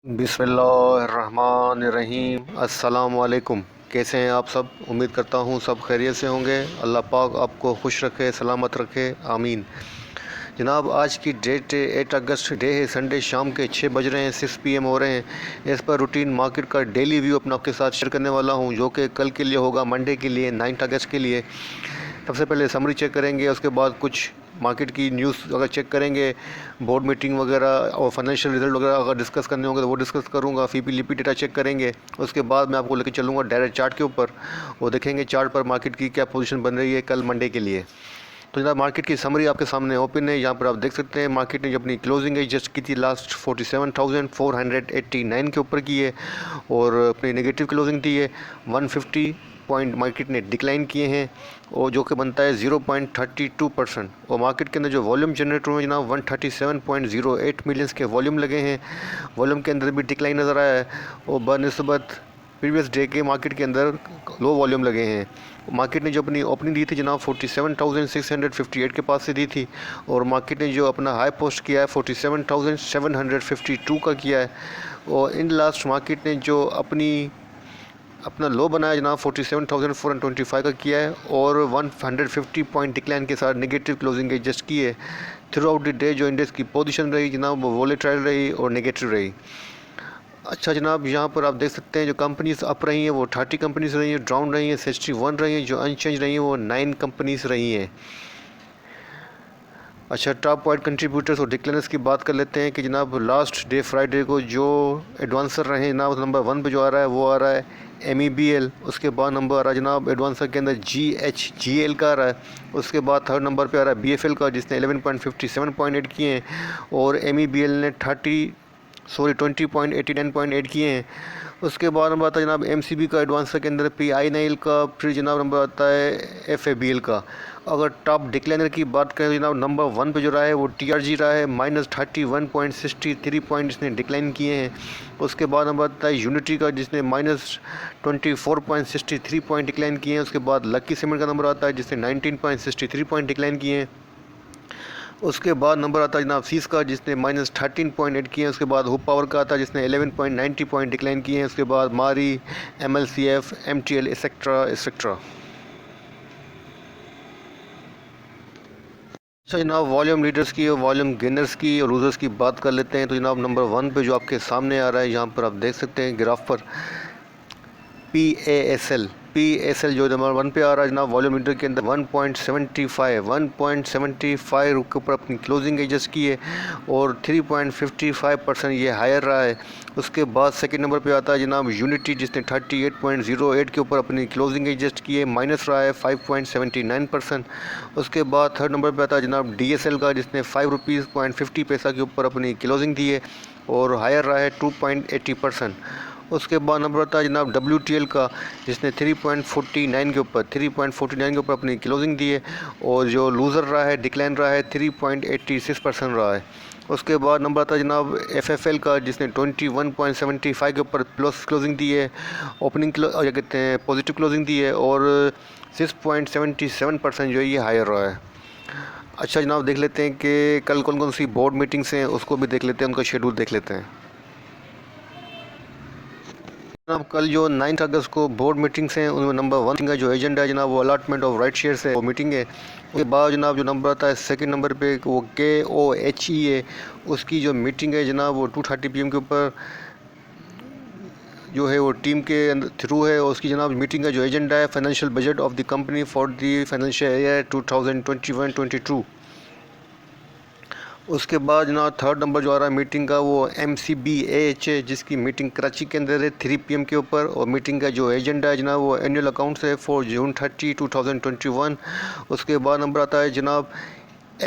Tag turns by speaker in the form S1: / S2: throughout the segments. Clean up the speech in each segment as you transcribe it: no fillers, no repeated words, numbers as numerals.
S1: बिस्मिल्लाहिर्रहमानिर्रहीम। अस्सलाम वालेकुम। कैसे हैं आप सब? उम्मीद करता हूँ सब खैरियत से होंगे। अल्लाह पाक आपको खुश रखे, सलामत रखे, आमीन। जनाब, आज की डेट 8 अगस्त डे है, संडे। शाम के 6 बज रहे हैं, 6 PM हो रहे हैं। इस पर रूटीन मार्केट का डेली व्यू अपना आपके साथ शेयर करने वाला हूँ, जो कि कल के लिए होगा, मंडे के लिए, 9 अगस्त के लिए। सबसे पहले समरी चेक करेंगे, उसके बाद कुछ मार्केट की न्यूज़ अगर चेक करेंगे, बोर्ड मीटिंग वगैरह और फाइनेंशियल रिजल्ट वगैरह अगर डिस्कस करने होंगे तो वो डिस्कस करूँगा। फीपी लिपी डेटा चेक करेंगे। उसके बाद मैं आपको लेकर चलूँगा डायरेक्ट चार्ट के ऊपर, वो देखेंगे चार्ट पर मार्केट की क्या पोजीशन बन रही है कल मंडे के लिए। तो जनाब, मार्केट की समरी आपके सामने ओपन है। यहाँ पर आप देख सकते हैं मार्केट ने जो अपनी क्लोजिंग एडजस्ट की थी लास्ट 47,489 के ऊपर की है, और अपनी नेगेटिव क्लोजिंग थी है 150 पॉइंट मार्केट ने डिक्लाइन किए हैं, और जो कि बनता है 0.32%। और मार्केट के अंदर जो वॉल्यूम जनरेट हुए हैं जनाब, 137.08 मिलियंस के वॉल्यूम लगे हैं। वॉल्यूम के अंदर भी डिक्लाइन नज़र आया है, और बनस्बत प्रीवियस डे के मार्केट के अंदर लो वॉल्यूम लगे हैं। मार्केट ने जो अपनी ओपनिंग दी थी जनाब 47,658 के पास से दी थी, और मार्केट ने जो अपना हाई पोस्ट किया है 47,752 का किया है। और इन लास्ट मार्केट ने जो अपना लो बनाया जनाब 47,425 का किया है, और 150 पॉइंट डिक्लाइन के साथ नेगेटिव क्लोजिंग एडजस्ट की है। थ्रू आउट द डे जो इंडेक्स की पोजीशन रही जनाब, वो वोलेटाइल रही और नेगेटिव रही। अच्छा जनाब, यहाँ पर आप देख सकते हैं जो कंपनीज अप रही हैं वो 30 कंपनीज रही हैं, डाउन रही हैं 61 रही हैं, जो अनचेंज रही हैं वो 9 कंपनीज रही हैं। अच्छा, टॉप वाइड कंट्रीब्यूटर्स और डिक्लेरेंस की बात कर लेते हैं कि जनाब लास्ट डे फ्राइडे को जो एडवांसर रहे जनाब, नंबर 1 पे जो आ रहा है वो आ रहा है MEBL। उसके बाद नंबर आ रहा है जनाब एडवांसर के अंदर GHGL का आ रहा है। उसके बाद थर्ड नंबर पे आ रहा है BFL का, जिसने 11.57 किए हैं, और MEBL ने 20.89 किए हैं। उसके बाद नंबर आता है जनाब MCB का एडवांसर के अंदर, PINL का, फिर जनाब नंबर आता है FABL का। अगर टॉप डिक्लाइनर की बात करें तो जनाब नंबर 1 पे जो रहा है वो TRG रहा है, -31.63 पॉइंट इसने डिक्लाइन किए हैं। उसके बाद नंबर आता है यूनिटी का, जिसने -24.63 पॉइंट डिक्लाइन किए हैं। उसके बाद लक्की सीमेंट का नंबर आता है, जिसने 19.63 पॉइंट डिक्लाइन किए हैं। उसके बाद नंबर आता है जनाब सीस का, जिसने -13.8 किए हैं। उसके बाद हुप पावर का आता है, जिसने 11.90 पॉइंट डिक्लाइन किए हैं। उसके बाद मारी, MLCF, MTL, एक्सेट्रा एक्सेट्रा। अच्छा जनाब, वॉल्यूम लीडर्स की और वॉल्यूम गेनर्स की और लूजर्स की बात कर लेते हैं। तो जनाब नंबर 1 पे जो आपके सामने आ रहा है, यहाँ पर आप देख सकते हैं ग्राफ पर, पी एस एल जो नंबर 1 पे आ रहा है जनाब वॉल्यूम मीटर के अंदर, 1.75 के ऊपर अपनी क्लोजिंग एडजस्ट की है, और 3.55% ये हायर रहा है। उसके बाद सेकंड नंबर पे आता है जनाब यूनिटी, जिसने 38.08 के ऊपर अपनी क्लोजिंग एडजस्ट की है, माइनस रहा है 5.79%। उसके बाद थर्ड नंबर पे आता है जनाब DSL का, जिसने ₹5.50 के ऊपर अपनी क्लोजिंग दी है, और हायर रहा है 2.80%। उसके बाद नंबर आता है जनाब WTL का, जिसने 3.49 के ऊपर अपनी क्लोजिंग दी है, और जो लूज़र रहा है, डिक्लाइन रहा है, 3.86% रहा है। उसके बाद नंबर आता है जनाब FFL का, जिसने 21.75 के ऊपर प्लस क्लोजिंग दी है, ओपनिंग क्या कहते हैं पॉजिटिव क्लोजिंग दी है, और 6.77% जो है ये हायर रहा है। अच्छा जनाब, देख लेते हैं कि कल कौन कौन सी बोर्ड मीटिंग्स हैं, उसको भी देख लेते हैं, उनका शेड्यूल देख लेते हैं। जनाब, कल जो 9 अगस्त को बोर्ड मीटिंग्स हैं, उनमें नंबर 1 का जो एजेंडा है जनाब वो अलॉटमेंट ऑफ राइट शेयर्स है, वो मीटिंग है। उसके बाद जनाब जो नंबर आता है सेकंड नंबर पे वो KOHE है, उसकी जो मीटिंग है जनाब वो 2:30 PM के ऊपर जो है वो टीम के थ्रू है। और उसकी जनाब मीटिंग का जो एजेंडा है, financial budget of the company for the financial year 2021-22। उसके बाद जनाब थर्ड नंबर जो आ रहा है मीटिंग का वो MCBAH है, जिसकी मीटिंग कराची के अंदर है 3 PM के ऊपर। और मीटिंग का जो एजेंडा है जनाब वो एनुअल अकाउंट्स है फॉर जून 30, 2021। उसके बाद नंबर आता है जनाब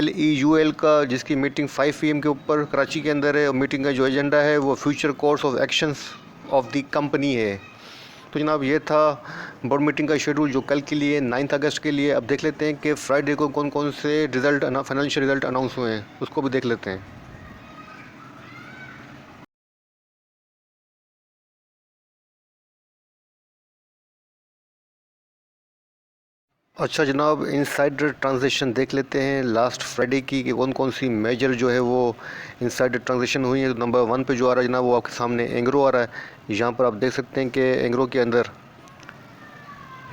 S1: LEUL का, जिसकी मीटिंग 5 PM के ऊपर कराची के अंदर है। और मीटिंग का जो एजेंडा है वो future course of actions of the company है। तो जनाब ये था बोर्ड मीटिंग का शेड्यूल जो कल के लिए 9 अगस्त के लिए। अब देख लेते हैं कि फ्राइडे को कौन कौन से रिज़ल्ट फाइनेंशियल रिज़ल्ट अनाउंस हुए हैं, उसको भी देख लेते हैं। अच्छा जनाब, इनसाइडर ट्रांजैक्शन देख लेते हैं लास्ट फ्राइडे की कि कौन कौन सी मेजर जो है वो इनसाइडर ट्रांजैक्शन हुई है। तो नंबर 1 पे जो आ रहा है जनाब वो आपके सामने एंग्रो आ रहा है। यहाँ पर आप देख सकते हैं कि एंग्रो के अंदर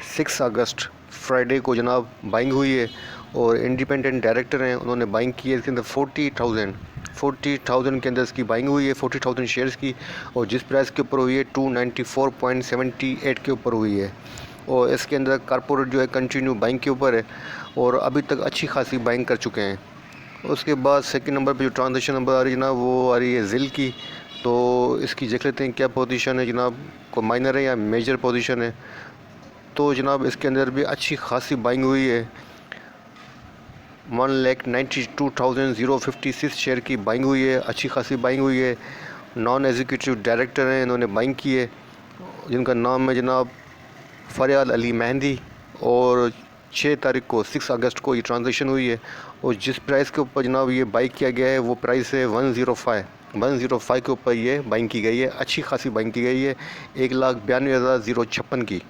S1: 6 अगस्त फ्राइडे को जनाब बाइंग हुई है और इंडिपेंडेंट डायरेक्टर हैं, उन्होंने बाइंग की है इसके अंदर 40,000 के अंदर इसकी बाइंग हुई है, 40,000 शेयर्स की। और जिस प्राइस के ऊपर हुई है 294.78 के ऊपर हुई है। और इसके अंदर कारपोरेट जो है कंटिन्यू बाइंग के ऊपर है और अभी तक अच्छी खासी बाइंग कर चुके हैं। उसके बाद सेकंड नंबर पे जो ट्रांजेक्शन नंबर आ रही है जनाब वो आ रही है जिल की। तो इसकी देख लेते हैं क्या पोजीशन है जनाब, को माइनर है या मेजर पोजीशन है। तो जनाब इसके अंदर भी अच्छी खासी बाइंग हुई है, 1,92,056 शेयर की बाइंग हुई है, अच्छी खासी बाइंग हुई है। नॉन एग्जीक्यूटिव डायरेक्टर हैं, इन्होंने बाइंग की है, जिनका नाम है जनाब फ़रियाद अली मेहंदी। और 6 तारीख को 6 अगस्त को ये ट्रांजेक्शन हुई है और जिस प्राइस के ऊपर जनाब ये बाइंग किया गया है वो प्राइस है 105 के ऊपर ये बाइंग की गई है, अच्छी खासी बाइंग की गई है, 1,92,056 की।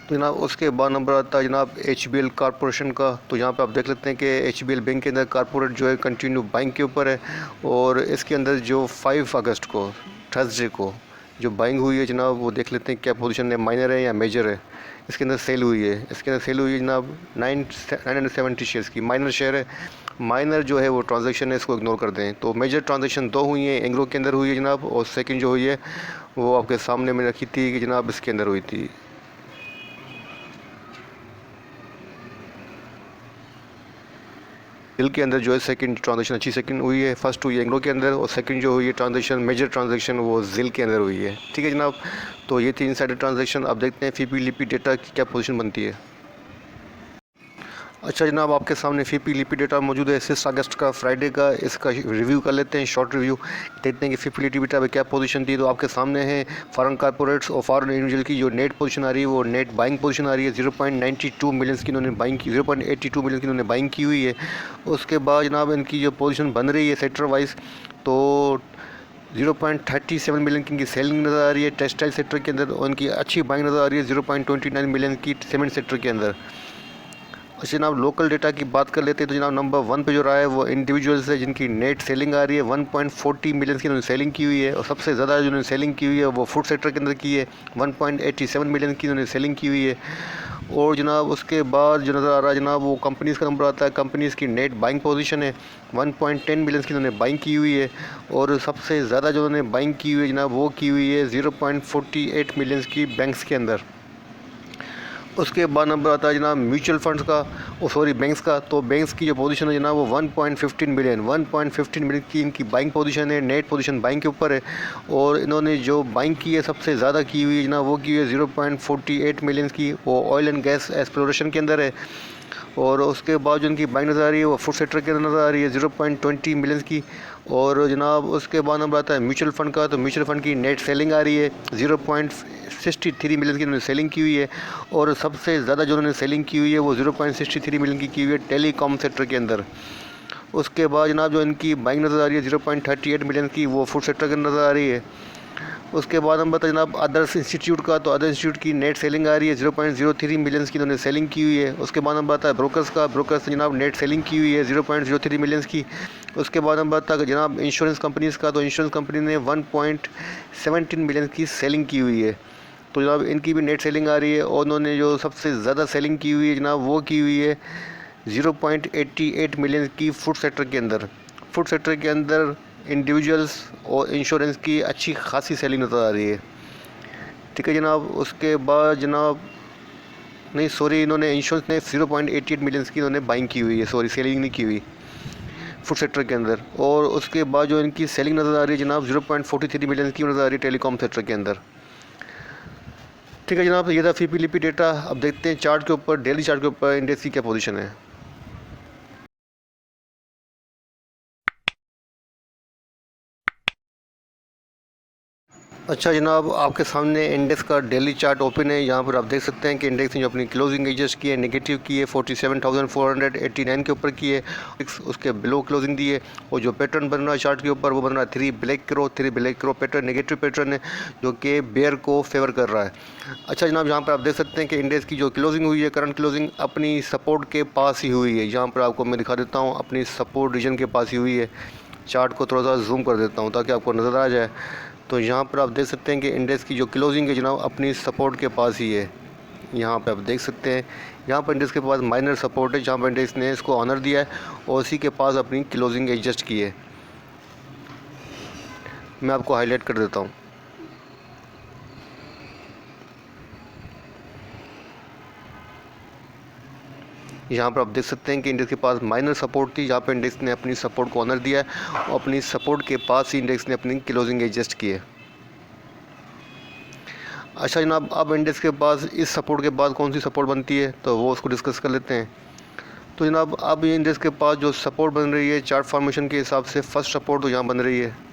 S1: तो जनाब उसके बाद नंबर आता है जनाब HBL कॉरपोरेशन का। तो यहाँ पे आप देख लेते हैं कि HBL बैंक के अंदर कॉरपोरेट जो है कंटिन्यू बाइंग के ऊपर है। और इसके अंदर जो 5 अगस्त को थर्सडे को जो बाइंग हुई है जनाब वो देख लेते हैं क्या पोजीशन है, माइनर है या मेजर है। इसके अंदर सेल हुई है, इसके अंदर सेल हुई है जनाब 970 शेयर्स की, माइनर शेयर है। माइनर जो है वो ट्रांजेक्शन है, इसको इग्नोर कर दें। तो मेजर ट्रांजेक्शन 2 हुई हैं, एंग्रो के अंदर हुई है जनाब, और सेकंड जो हुई है वो आपके सामने मैंने रखी थी कि जनाब इसके अंदर हुई थी। दिल के अंदर जो है सेकंड ट्रांजेक्शन अच्छी सेकंड हुई है, फर्स्ट हुई है एंग्लो के अंदर और सेकंड जो हुई है ट्रांजेक्शन मेजर ट्रांजेक्शन वो जिल के अंदर हुई है। ठीक है जनाब, तो ये थी इनसाइडर ट्रांजेक्शन। अब देखते हैं फीपी लिपी डेटा की क्या पोजीशन बनती है। अच्छा जनाब, आपके सामने फीपी लिपी डेटा मौजूद है 6 अगस्त का फ्राइडे का, इसका रिव्यू कर लेते हैं, शॉर्ट रिव्यू देखते हैं कि फीपी लिपी डेटा में क्या पोजीशन थी। तो आपके सामने है फॉरेन कॉर्पोरेट्स और फॉरेन इंडिविजुअल की जो नेट पोजीशन आ रही है वो नेट बाइंग पोजीशन आ रही है, 0.92 मिलियन की इन्होंने बाइंग की, 0.82 मिलियन की इन्होंने बाइंग की हुई है। उसके बाद जनाब इनकी जो पोजीशन बन रही है सेक्टर वाइज, तो 0.37 मिलियन की इनकी सेलिंग नज़र आ रही है टेक्सटाइल सेक्टर के अंदर, और इनकी अच्छी बाइंग नज़र आ रही है 0.29 मिलियन की सीमेंट सेक्टर के अंदर। अच्छा जनाब, लोकल डेटा की बात कर लेते हैं तो जनाब नंबर 1 पे जो रहा है वो इंडिविजुअल्स है जिनकी नेट सेलिंग आ रही है 1.40 मिलियन की उन्होंने सेलिंग की हुई है। और सबसे ज़्यादा जिन्होंने सेलिंग की हुई है वो फूड सेक्टर के अंदर की है, 1.87 मिलियन की उन्होंने सेलिंग की हुई है। और जनाब उसके बाद जो नज़र आ रहा है जनाब वो कंपनीज़ का नंबर आता है, कंपनीज़ की नेट बाइंग पोजीशन है 1.10 मिलियन की उन्होंने बाइंग की हुई है। और सबसे ज़्यादा जो उन्होंने बाइंग की हुई है जनाब वो की हुई है 0.48 मिलियन की बैंक्स के अंदर। उसके बाद नंबर आता है जनाब म्यूचुअल फंड्स का, ओ सॉरी बैंक्स का। तो बैंक्स की जो पोजीशन है जनाब वो 1.15 मिलियन की इनकी बाइंग पोजीशन है, नेट पोजीशन बाइंग के ऊपर है। और इन्होंने जो बाइंग की है सबसे ज़्यादा की हुई है जनाब वो की हुई है 0.48 मिलियन की, वो ऑयल एंड गैस एक्सप्लोरेशन के अंदर है। और उसके बाद जो इनकी बाइंग नज़र आ रही है वो फूड सेक्टर के अंदर नज़र आ रही है 0.20 मिलियन की। और जनाब उसके बाद नंबर आता है म्यूचुअल फ़ंड का। तो म्यूचुअल फ़ंड की नेट सेलिंग आ रही है 0.63 मिलियन की उन्होंने सेलिंग की हुई है। और सबसे ज़्यादा जो उन्होंने सेलिंग की हुई है वो 0.63 मिलियन की हुई है टेलीकॉम सेक्टर के अंदर। उसके बाद जनाब जो इनकी बाइंग नज़र आ रही है 0.38 मिलियन की वो फूड सेक्टर के अंदर नज़र आ रही है। उसके बाद हम बताए जनाब अदर्स इंस्टीट्यूट का। तो अदर इंस्टीट्यूट की नेट सेलिंग आ रही है 0.03 मिलियंस की उन्होंने सेलिंग की हुई है। उसके बाद हम बताया ब्रोकर्स का, ब्रोकर्स जनाब नेट सेलिंग की हुई है 0.03 मिलियंस की। उसके बाद हम बताया जनाब इंश्योरेंस कंपनीज़ का। तो इंश्योरेंस कंपनी ने 1.17 मिलियन की सेलिंग की हुई है। तो जनाब इनकी भी नेट सेलिंग आ रही है। और उन्होंने जो सबसे ज़्यादा सेलिंग की हुई है जनाब वो की हुई है 0.88 मिलियन की फूड सेक्टर के अंदर। फूड सेक्टर के अंदर इंडिविजुअल्स और इंश्योरेंस की अच्छी खासी सेलिंग नज़र आ रही है। ठीक है जनाब, उसके बाद जनाब नहीं सॉरी इन्होंने इंश्योरेंस ने 0.88 मिलियंस की इन्होंने बाइंग की हुई है, सॉरी सेलिंग नहीं की हुई फूड सेक्टर के अंदर। और उसके बाद जो इनकी सेलिंग नज़र आ रही है जनाब 0.43 मिलियन की नज़र आ रही है टेलीकॉम सेक्टर के अंदर। ठीक है जनाब, ये था फीपी लिपी डेटा। अब देखते हैं चार्ट के ऊपर, डेली चार्ट के ऊपर इंडेक्स की क्या पोजीशन है। अच्छा जनाब, आपके सामने इंडेक्स का डेली चार्ट ओपन है। यहाँ पर आप देख सकते हैं कि इंडेक्स ने जो अपनी क्लोजिंग एडजस्ट की है, नेगेटिव की है, 47,489 के ऊपर की है। उसके बिलो क्लोजिंग दी है और जो पैटर्न बन रहा है चार्ट के ऊपर वो बन रहा है three black crow pattern, negative pattern है जो कि बेयर को फेवर कर रहा है। अच्छा जनाब, यहाँ पर आप देख सकते हैं कि इंडेक्स की जो क्लोजिंग हुई है, करंट क्लोजिंग अपनी सपोर्ट के पास ही हुई है। यहाँ पर आपको मैं दिखा देता हूँ, अपनी सपोर्ट रीजन के पास ही हुई है। चार्ट को थोड़ा सा जूम कर देता हूँ ताकि आपको नज़र आ जाए। तो यहाँ पर आप देख सकते हैं कि इंडेक्स की जो क्लोजिंग है जनाब अपनी सपोर्ट के पास ही है। यहाँ पे आप देख सकते हैं, यहाँ पर इंडेक्स के पास माइनर सपोर्ट है जहाँ पर इंडेक्स ने इसको ऑनर दिया है और उसी के पास अपनी क्लोजिंग एडजस्ट की है। मैं आपको हाईलाइट कर देता हूँ। यहाँ पर आप देख सकते हैं कि इंडेक्स के पास माइनर सपोर्ट थी जहाँ पर इंडेक्स ने अपनी सपोर्ट को ऑनर दिया है और अपनी सपोर्ट के पास ही इंडेक्स ने अपनी क्लोजिंग एडजस्ट की है। अच्छा जनाब, अब इंडेक्स के पास इस सपोर्ट के बाद कौन सी सपोर्ट बनती है तो वो उसको डिस्कस कर लेते हैं। तो जनाब, अब ये इंडेक्स के पास जो सपोर्ट बन रही है चार्ट फॉर्मेशन के हिसाब से, फर्स्ट सपोर्ट तो यहाँ बन रही है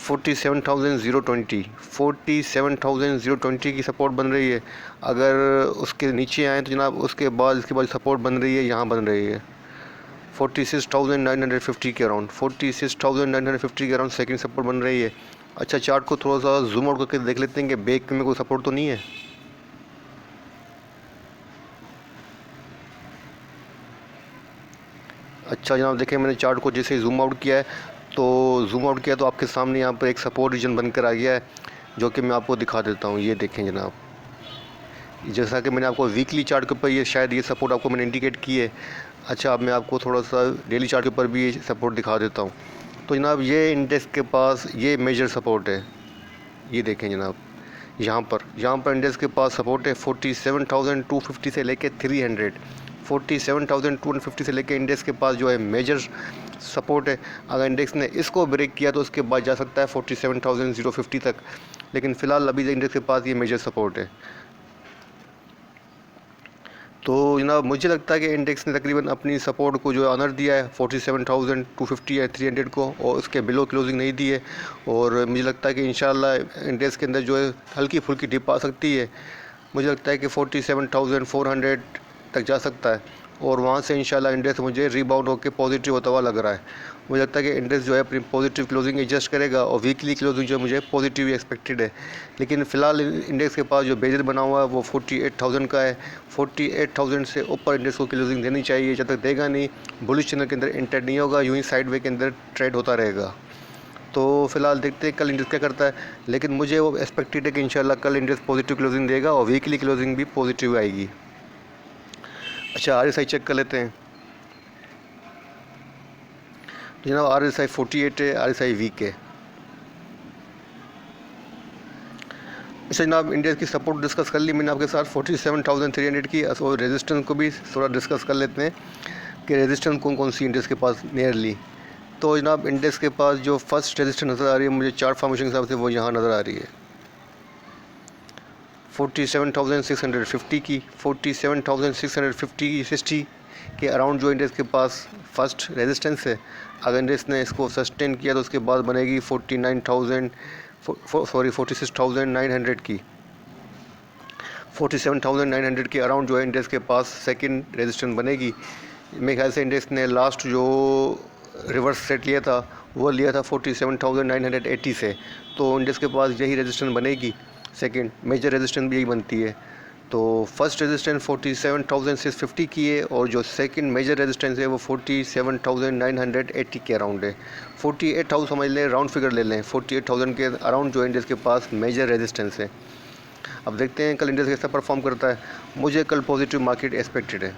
S1: 47,020 की सपोर्ट बन रही है। अगर उसके नीचे आए तो जनाब उसके बाद इसके बाद सपोर्ट बन रही है, यहाँ बन रही है 46,950 के अराउंड, 46,950 के अराउंड सेकंड सपोर्ट बन रही है। अच्छा, चार्ट को थोड़ा सा जूम आउट करके देख लेते हैं कि बैक में कोई सपोर्ट तो नहीं है। अच्छा जनाब, देखें मैंने चार्ट को जैसे जूम आउट किया है तो आपके सामने यहाँ पर एक सपोर्ट रीजन बनकर आ गया है जो कि मैं आपको दिखा देता हूँ। ये देखें जनाब, जैसा कि मैंने आपको वीकली चार्ट के ऊपर ये सपोर्ट आपको मैंने इंडिकेट की है। अच्छा, अब मैं आपको थोड़ा सा डेली चार्ट के ऊपर भी ये सपोर्ट दिखा देता हूँ। तो जनाब ये इंडेक्स के पास ये मेजर सपोर्ट है। ये देखें जनाब, यहाँ पर इंडेक्स के पास सपोर्ट है 47,250 से लेके 300, 47,250 से लेके इंडेक्स के पास जो है मेजर सपोर्ट है। अगर इंडेक्स ने इसको ब्रेक किया तो उसके बाद जा सकता है 47,050 तक, लेकिन फ़िलहाल अभी इंडेक्स के पास ये मेजर सपोर्ट है। तो जनाब मुझे लगता है कि इंडेक्स ने तकरीबन अपनी सपोर्ट को जो है ऑनर दिया है 47,250 या 300 को, और उसके बिलो क्लोजिंग नहीं दी है। और मुझे लगता है कि इंशाल्लाह इंडेक्स के अंदर जो है हल्की फुल्की डिप आ सकती है। मुझे लगता है कि 47,400 तक जा सकता है और वहाँ से इंशाल्लाह इंडेक्स मुझे रीबाउंड होकर पॉजिटिव होता हुआ लग रहा है। मुझे लगता है कि इंडेक्स जो है अपनी पॉजिटिव क्लोजिंग एडजस्ट करेगा और वीकली क्लोजिंग जो है मुझे पॉजिटिव ही एक्सपेक्टेड है। लेकिन फ़िलहाल इंडेक्स के पास जो बेजर बना हुआ है वो 48,000 का है। 48,000 से ऊपर इंडेक्स को क्लोजिंग देनी चाहिए। जब तक देगा नहीं, बुलिश चैनल के अंदर एंटर नहीं होगा, यूँ ही साइड वे के अंदर ट्रेड होता रहेगा। तो फ़िलहाल देखते हैं कल इंडेक्स क्या करता है, लेकिन मुझे वो एक्सपेक्टेड है कि इंशाल्लाह कल इंडेक्स पॉजिटिव क्लोजिंग देगा और वीकली क्लोजिंग भी पॉजिटिव आएगी। अच्छा, RSI चेक कर लेते हैं। जनाब RSI 48 है, RSI वीक है। अच्छा जनाब, इंडिया की सपोर्ट डिस्कस कर ली मैंने आपके साथ 47,300 की, और रेजिस्टेंस को भी थोड़ा डिस्कस कर लेते हैं कि रेजिस्टेंस कौन कौन सी इंडेक्स के पास नियरली। तो जनाब इंडेक्स के पास जो फर्स्ट रेजिस्टेंस नज़र आ रही है मुझे चार्ट फॉर्मेशन के हिसाब से वो यहाँ नज़र आ रही है 47,650 की, 47,650 60 के अराउंड जो इंडेक्स के पास फर्स्ट रेजिस्टेंस है। अगर इंडेक्स ने इसको सस्टेन किया तो उसके बाद बनेगी 46,900 की, 47,900 के अराउंड जो है इंडेक्स के पास सेकंड रेजिस्टेंस बनेगी। मेरे ख्याल से इंडेक्स ने लास्ट जो रिवर्स सेट लिया था वो लिया था 47,980 से, तो इंडेक्स के पास यही रेजिस्टेंस बनेगी। सेकंड मेजर रेजिस्टेंस भी यही बनती है। तो फर्स्ट रेजिस्टेंस 47,650 की है और जो सेकंड मेजर रेजिस्टेंस है वो 47,980 के अराउंड है। 48,000 समझ लें, राउंड फिगर ले लें, 48,000 के अराउंड जो इंडेक्स के पास मेजर रेजिस्टेंस है। अब देखते हैं कल इंडेक्स कैसा परफॉर्म करता है। मुझे कल पॉजिटिव मार्केट एक्सपेक्टेड है।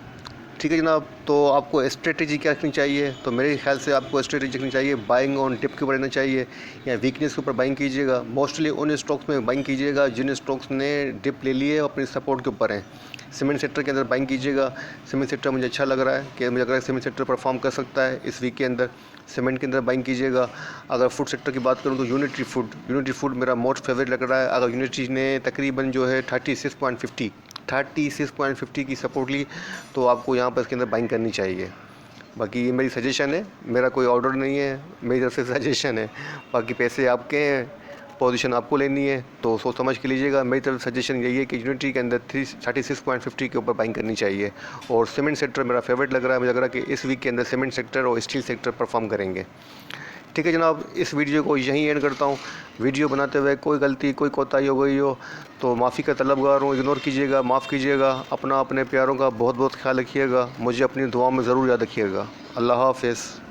S1: ठीक है जनाब, तो आपको स्ट्रेटेजी क्या रखनी चाहिए, तो मेरे ख्याल से आपको स्ट्रेटेजी रखनी चाहिए बाइंग ऑन डिप के ऊपर रहना चाहिए या वीकनेस के ऊपर बाइंग कीजिएगा। मोस्टली उन स्टॉक्स में बाइंग कीजिएगा जिन स्टॉक्स ने डिप ले लिए अपनी सपोर्ट के ऊपर हैं। सीमेंट सेक्टर के अंदर बाइंग कीजिएगा। सीमेंट सेक्टर मुझे अच्छा लग रहा है कि मुझे लग रहा है सीमेंट सेक्टर परफॉर्म कर सकता है इस वीक के अंदर। सीमेंट के अंदर बाइंग कीजिएगा। अगर फूड सेक्टर की बात करूँ तो यूनिटी फूड मेरा मोस्ट फेवरेट लग रहा है। अगर यूनिटी ने तकरीबन जो है 36.50 36.50 की सपोर्ट ली, तो आपको यहाँ पर इसके अंदर बाइंग करनी चाहिए। बाकी ये मेरी सजेशन है, मेरा कोई ऑर्डर नहीं है, मेरी तरफ से सजेशन है। बाकी पैसे आपके हैं, पोजीशन आपको लेनी है, तो सोच समझ के लीजिएगा। मेरी तरफ सजेशन यही है कि यूनिटी के अंदर 36.50 के ऊपर बाइंग करनी चाहिए। और सीमेंट सेक्टर मेरा फेवरेट लग रहा है, मुझे लग रहा है कि इस वीक के अंदर सीमेंट सेक्टर और स्टील सेक्टर परफॉर्म करेंगे। ठीक है जनाब, इस वीडियो को यहीं एंड करता हूँ। वीडियो बनाते हुए कोई गलती, कोई कोताही हो गई हो तो माफ़ी का तलबगार हूँ, इग्नोर कीजिएगा, माफ़ कीजिएगा। अपना अपने प्यारों का बहुत बहुत ख्याल रखिएगा। मुझे अपनी दुआओं में ज़रूर याद रखिएगा। अल्लाह हाफ़िज़।